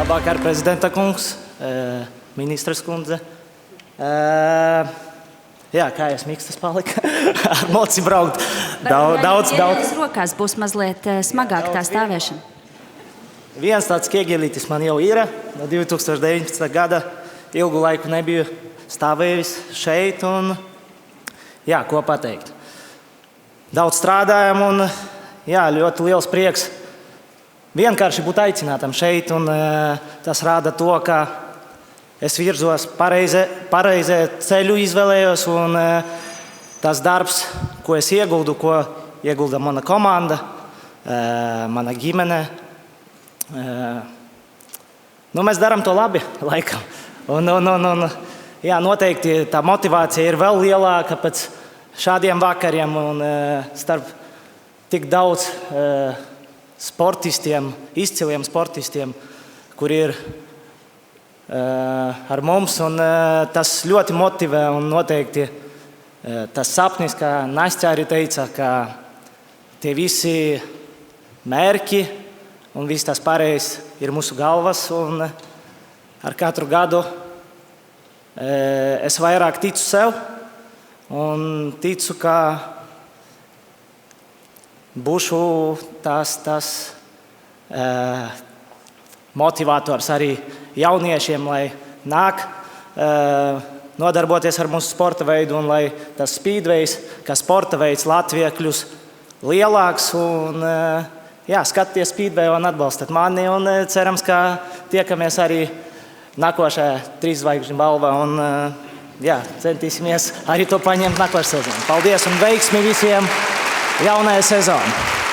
Labvakar, prezidenta kungs, ministres kundze. Jā, kājas mikstas palika. Ar moci braukt. Daudz. Rokās būs mazliet smagāk tā stāvēšana. Viens tāds ķieģelītis man jau ir. No 2019. gada ilgu laiku nebiju stāvējis šeit. Un, jā, ko pateikt. Daudz strādājam un jā, ļoti liels prieks vienkārši būt aicinātam šeit. Un, tas rāda to, ka es virzos pareize ceļu izvēlējos. Un, tas darbs, ko es ieguldu, ko iegulda mana komanda, mana ģimene. Mēs darām to labi, laikam. Jā, noteikti tā motivācija ir vēl lielāka pēc šādiem vakariem un starp tik daudz sportistiem, izciliem sportistiem, kuri ir ar mums. Un tas ļoti motivē un noteikti tas sapnis, kā Nastja arī teica, ka tie visi mērķi un viss tas pārējais ir mūsu galvas. Un ar katru gadu es vairāk ticu sev un ticu, ka būšu tas motivators arī jauniešiem, lai nāk nodarboties ar mūsu sporta veidu un lai tas speedways, kā sporta veids Latvijā kļūst lielāks. Un, jā, skatieties speedway un atbalstiet mani un cerams, ka tiekamies arī nākošajā 3 zvaigžņu balvā un jā, centīsimies arī to paņemt nākošajā sezonā. Paldies un veiksmi visiem jaunajā sezonā!